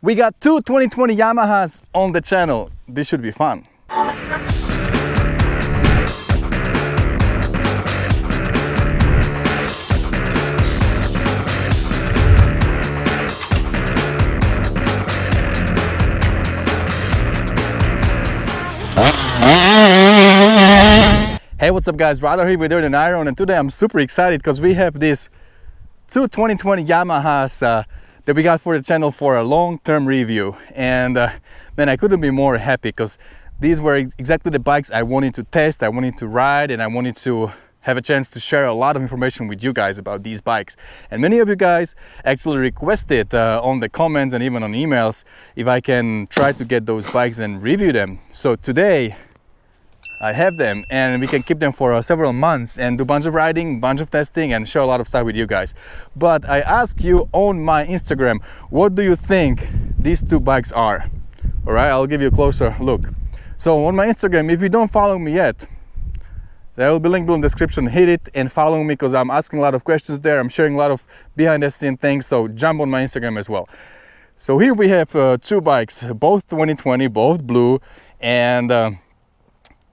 We got two 2020 Yamahas on the channel. This should be fun. Hey, what's up guys, Ryder here with Dirt and Iron, and today I'm super excited because we have these two 2020 Yamahas that we got for the channel for a long-term review. And man, I couldn't be more happy because these were exactly the bikes I wanted to test, I wanted to ride, and I wanted to have a chance to share a lot of information with you guys about these bikes. And many of you guys actually requested on the comments and even on emails if I can try to get those bikes and review them. So today I have them and we can keep them for several months and do a bunch of riding, bunch of testing, and share a lot of stuff with you guys. But I ask you on my Instagram, what do you think these two bikes are? All right, I'll give you a closer look. So on my Instagram, if you don't follow me yet, there will be a link below in the description. Hit it and follow me because I'm asking a lot of questions there. I'm sharing a lot of behind the scene things, so jump on my Instagram as well. So here we have two bikes, both 2020, both blue, and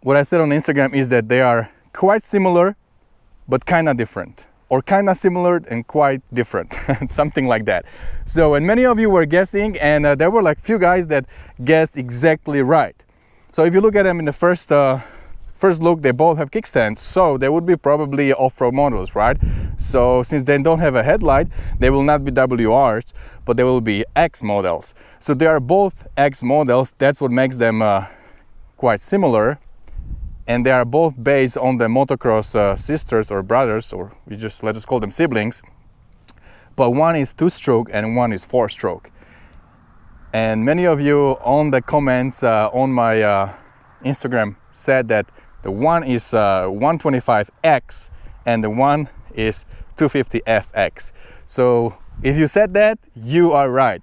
what I said on Instagram is that they are quite similar, but kind of different, or kind of similar and quite different, something like that. So, and many of you were guessing, and there were like few guys that guessed exactly right. So if you look at them in the first look, they both have kickstands, so they would be probably off-road models, right? So since they don't have a headlight, they will not be WRs, but they will be X models. So they are both X models. That's what makes them quite similar. And they are both based on the motocross sisters or brothers, or let's just call them siblings. But one is 2-stroke and one is 4-stroke. And many of you on the comments on my Instagram said that the one is 125X and the one is 250FX. So if you said that, you are right.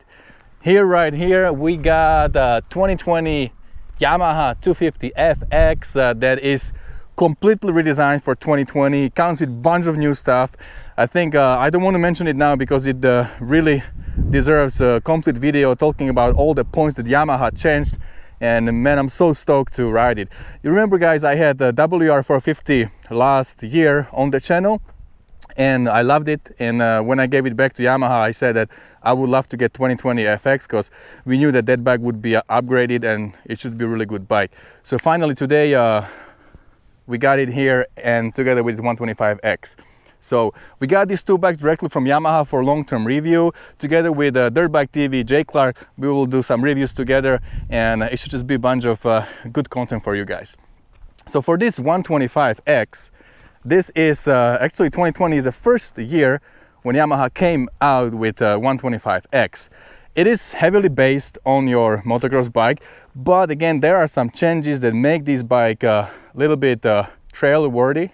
Right here, we got 2020 Yamaha 250FX that is completely redesigned for 2020. Comes with a bunch of new stuff. I think I don't want to mention it now because it really deserves a complete video talking about all the points that Yamaha changed. And man, I'm so stoked to ride it. You remember guys, I had the WR450 last year on the channel and I loved it. And when I gave it back to Yamaha, I said that I would love to get 2020 FX because we knew that that bike would be upgraded and it should be a really good bike. So finally today we got it here and together with 125X. So we got these two bikes directly from Yamaha for long-term review. Together with Dirt Bike TV, Jay Clark, we will do some reviews together and it should just be a bunch of good content for you guys. So for this 125X, this is actually 2020 is the first year when Yamaha came out with 125X. It is heavily based on your motocross bike, but again, there are some changes that make this bike a little bit trail worthy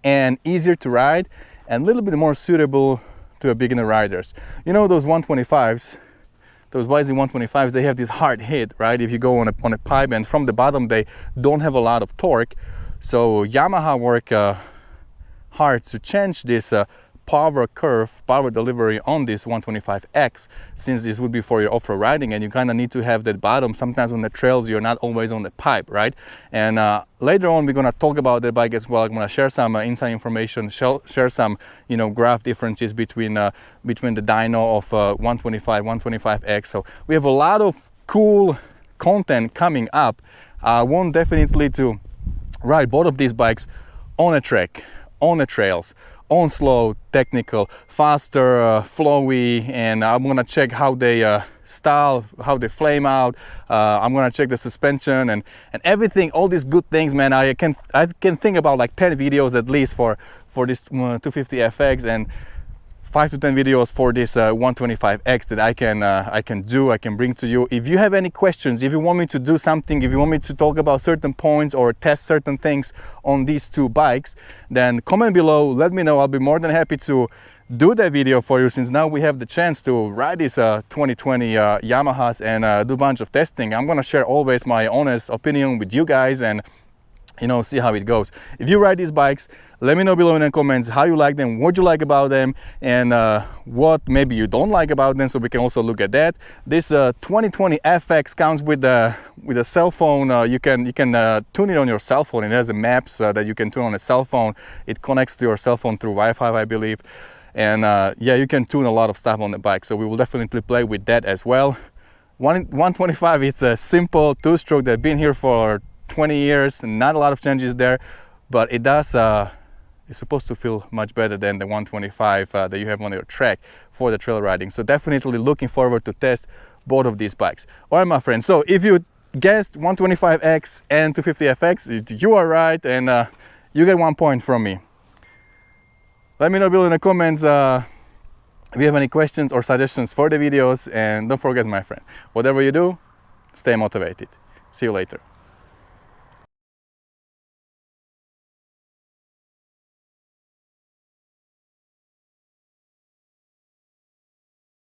and easier to ride and a little bit more suitable to beginner riders. You know those 125s, those YZ 125s, they have this hard hit, right? If you go on a pipe and from the bottom they don't have a lot of torque. So Yamaha work hard to change this power curve, power delivery on this 125X, since this would be for your off-road riding and you kind of need to have that bottom. Sometimes on the trails you're not always on the pipe, right? And later on we're going to talk about the bike as well. I'm going to share some inside information, share some graph differences between the dyno of 125, 125X. So we have a lot of cool content coming up. I want definitely to ride both of these bikes on a track, on the trails, on slow, technical, faster, flowy, and I'm gonna check how they style, how they flame out. I'm gonna check the suspension and everything, all these good things, man. I can think about like 10 videos at least for this 250FX and 5 to 10 videos for this 125X that I can bring to you. If you have any questions, if you want me to do something, if you want me to talk about certain points or test certain things on these two bikes, then comment below, let me know. I'll be more than happy to do that video for you, since now we have the chance to ride these 2020 Yamahas and do a bunch of testing. I'm gonna share always my honest opinion with you guys, and you know, see how it goes. If you ride these bikes, let me know below in the comments how you like them, what you like about them, and what maybe you don't like about them, so we can also look at that. This 2020 FX comes with a cell phone. You can tune it on your cell phone. It has a maps that you can tune on a cell phone. It connects to your cell phone through Wi-Fi, I believe. And yeah, you can tune a lot of stuff on the bike, so we will definitely play with that as well. 125, it's a simple two-stroke that's been here for 20 years, not a lot of changes there, but it does it's supposed to feel much better than the 125 that you have on your track for the trail riding. So definitely looking forward to test both of these bikes. All right, my friends, so if you guessed 125X and 250FX, you are right, and you get 1 point from me. Let me know below in the comments if you have any questions or suggestions for the videos, and don't forget, my friend, whatever you do, stay motivated. See you later.